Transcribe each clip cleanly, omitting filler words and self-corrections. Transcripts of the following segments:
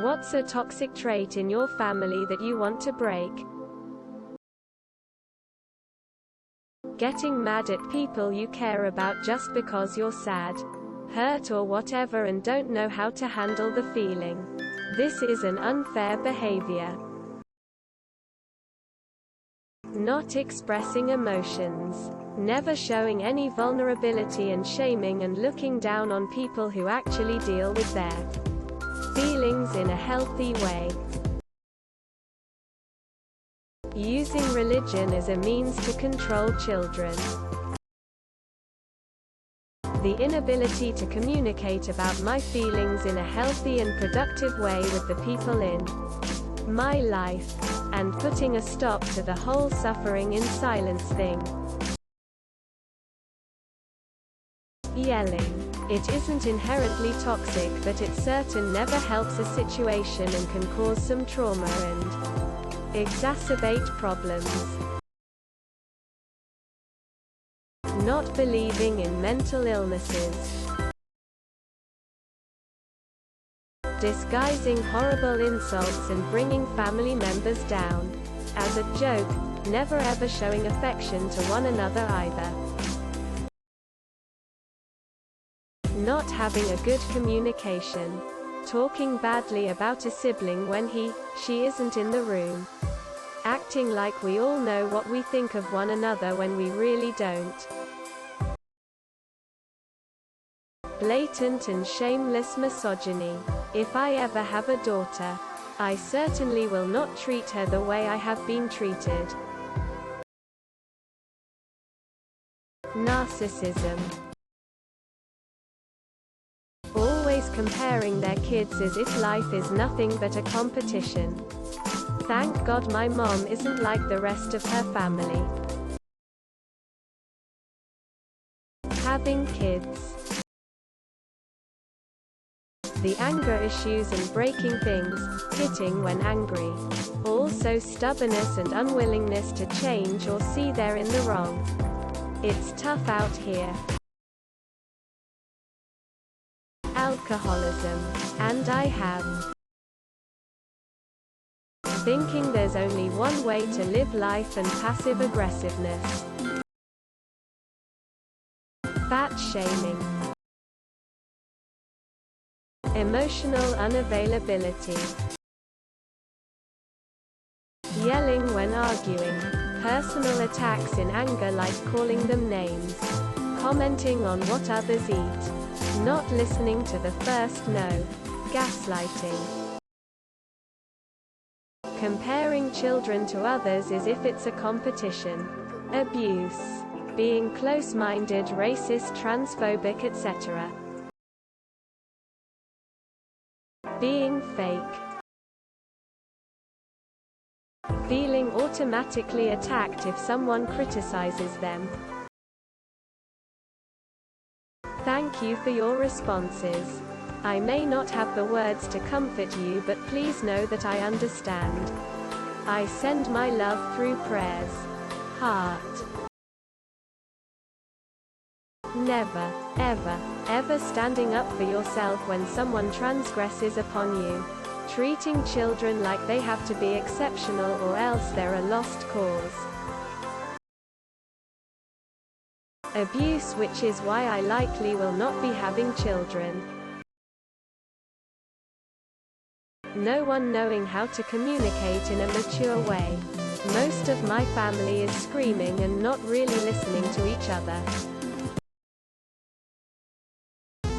What's a toxic trait in your family that you want to break? Getting mad at people you care about just because you're sad, hurt or whatever and don't know how to handle the feeling. This is an unfair behavior. Not expressing emotions. Never showing any vulnerability and shaming and looking down on people who actually deal with their feelings in a healthy way. Using religion as a means to control children. The inability to communicate about my feelings in a healthy and productive way with the people in my life, and putting a stop to the whole suffering in silence thing. Yelling. It isn't inherently toxic, but it certain never helps a situation and can cause some trauma and exacerbate problems. Not believing in mental illnesses. Disguising horrible insults and bringing family members down as a joke, never ever showing affection to one another either. Not having a good communication. Talking badly about a sibling when she isn't in the room. Acting like we all know what we think of one another when we really don't. Blatant and shameless misogyny. If I ever have a daughter, I certainly will not treat her the way I have been treated. Narcissism. Always comparing their kids as if life is nothing but a competition. Thank God my mom isn't like the rest of her family. Having kids. The anger issues and breaking things, hitting when angry. Also stubbornness and unwillingness to change or see they're in the wrong. It's tough out here. Alcoholism. And I have. Thinking there's only one way to live life and passive aggressiveness. Fat shaming. Emotional unavailability. Yelling when arguing. Personal attacks in anger like calling them names. Commenting on what others eat. Not listening to the first no. Gaslighting. Comparing children to others as if it's a competition. Abuse. Being close-minded, racist, transphobic, etc. Being fake. Feeling automatically attacked if someone criticizes them. Thank you for your responses. I may not have the words to comfort you, but please know that I understand. I send my love through prayers. Heart. Never, ever, ever standing up for yourself when someone transgresses upon you. Treating children like they have to be exceptional or else they're a lost cause. Abuse, which is why I likely will not be having children. No one knowing how to communicate in a mature way. Most of my family is screaming and not really listening to each other.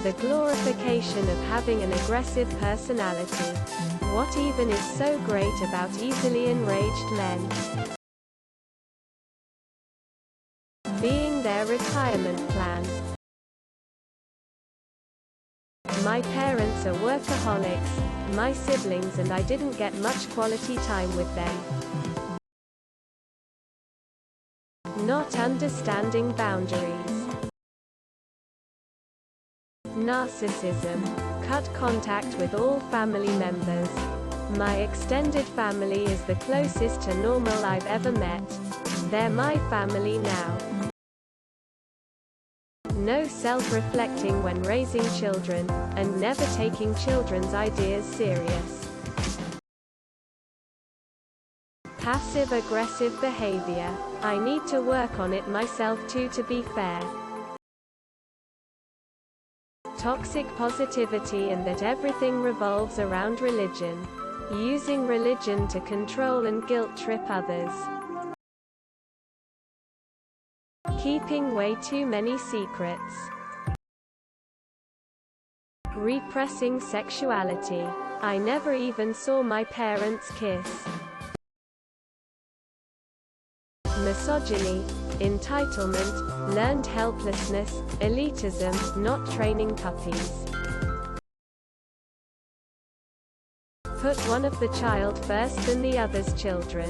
The glorification of having an aggressive personality. What even is so great about easily enraged men? Being their retirement plan. My parents are workaholics, my siblings and I didn't get much quality time with them. Not understanding boundaries. Narcissism. Cut contact with all family members. My extended family is the closest to normal I've ever met. They're my family now. No self-reflecting when raising children, and never taking children's ideas serious. Passive-aggressive behavior. I need to work on it myself too, to be fair. Toxic positivity, and that everything revolves around religion. Using religion to control and guilt-trip others. Keeping way too many secrets. Repressing sexuality. I never even saw my parents kiss. Misogyny, entitlement, learned helplessness, elitism, not training puppies. Put one of the child first than the other's children.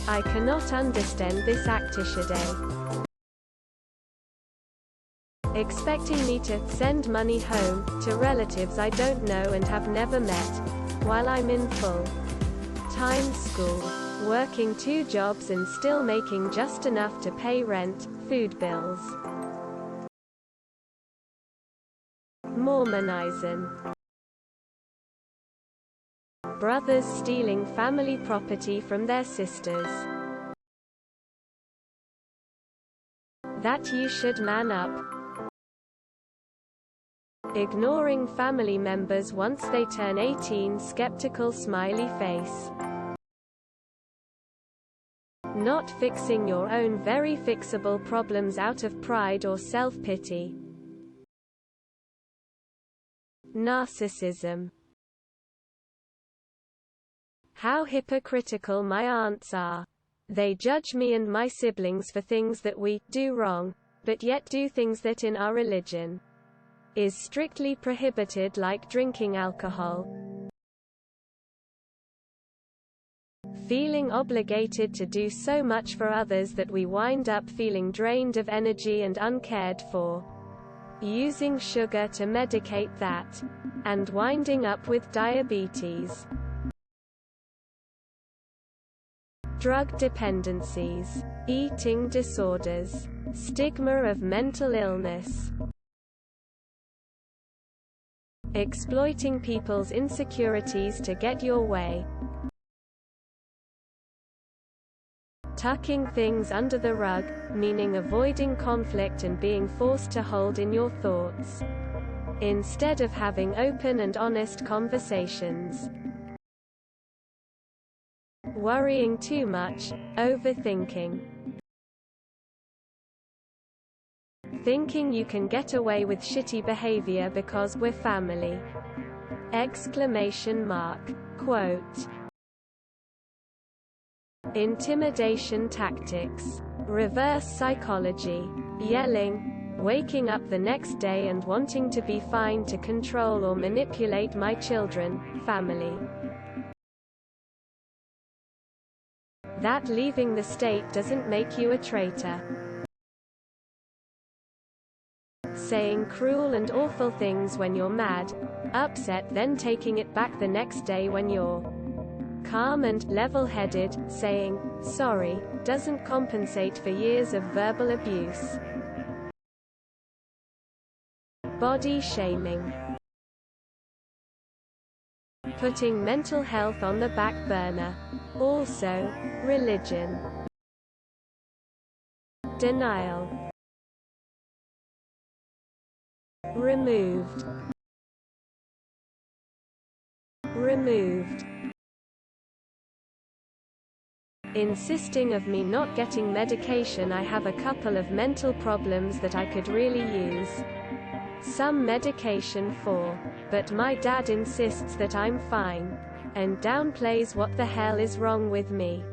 I cannot understand this Aktishade. Expecting me to send money home to relatives I don't know and have never met, while I'm in full-time school, working 2 jobs and still making just enough to pay rent, food bills. Mormonizing. Brothers stealing family property from their sisters. That you should man up. Ignoring family members once they turn 18, skeptical smiley face. Not fixing your own very fixable problems out of pride or self-pity. Narcissism. How hypocritical my aunts are. They judge me and my siblings for things that we do wrong, but yet do things that in our religion is strictly prohibited, like drinking alcohol. Feeling obligated to do so much for others that we wind up feeling drained of energy and uncared for. Using sugar to medicate that. And winding up with diabetes. Drug dependencies. Eating disorders. Stigma of mental illness. Exploiting people's insecurities to get your way. Tucking things under the rug, meaning avoiding conflict and being forced to hold in your thoughts, instead of having open and honest conversations. Worrying too much, overthinking. Thinking you can get away with shitty behavior because we're family. Exclamation mark. Quote. Intimidation tactics. Reverse psychology. Yelling. Waking up the next day and wanting to be fine to control or manipulate my children, family. That leaving the state doesn't make you a traitor. Saying cruel and awful things when you're mad, upset, then taking it back the next day when you're calm and level-headed. Saying sorry doesn't compensate for years of verbal abuse. Body shaming. Putting mental health on the back burner. Also, religion. Denial. Removed. Removed. Insisting of me not getting medication. I have a couple of mental problems that I could really use some medication for, but my dad insists that I'm fine, and downplays what the hell is wrong with me.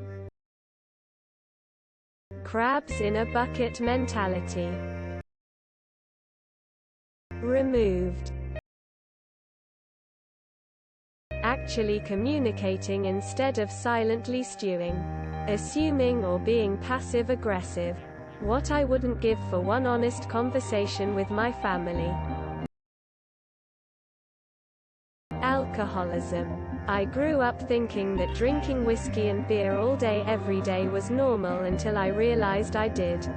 Crabs in a bucket mentality. Removed. Actually communicating instead of silently stewing. Assuming or being passive-aggressive. What I wouldn't give for one honest conversation with my family. Alcoholism. I grew up thinking that drinking whiskey and beer all day every day was normal until I realized I did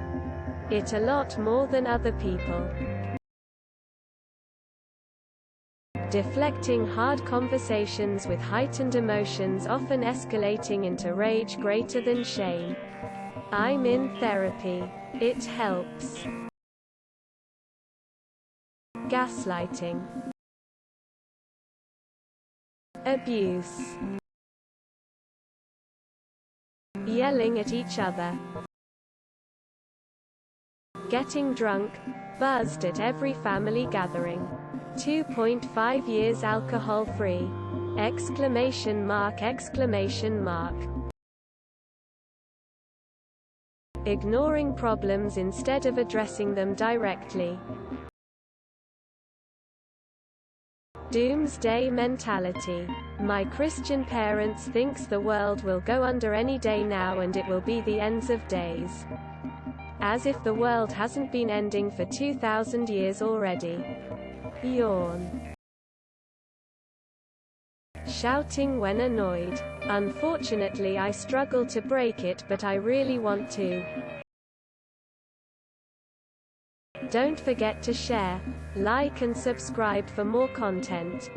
it a lot more than other people. Deflecting hard conversations with heightened emotions, often escalating into rage greater than shame. I'm in therapy. It helps. Gaslighting. Abuse. Yelling at each other. Getting drunk, buzzed at every family gathering. 2.5 years alcohol-free! Exclamation mark, exclamation mark. Ignoring problems instead of addressing them directly. Doomsday mentality. My Christian parents thinks the world will go under any day now and it will be the ends of days. As if the world hasn't been ending for 2,000 years already. Yawn. Shouting when annoyed. Unfortunately, I struggle to break it, but I really want to. Don't forget to share, like and subscribe for more content.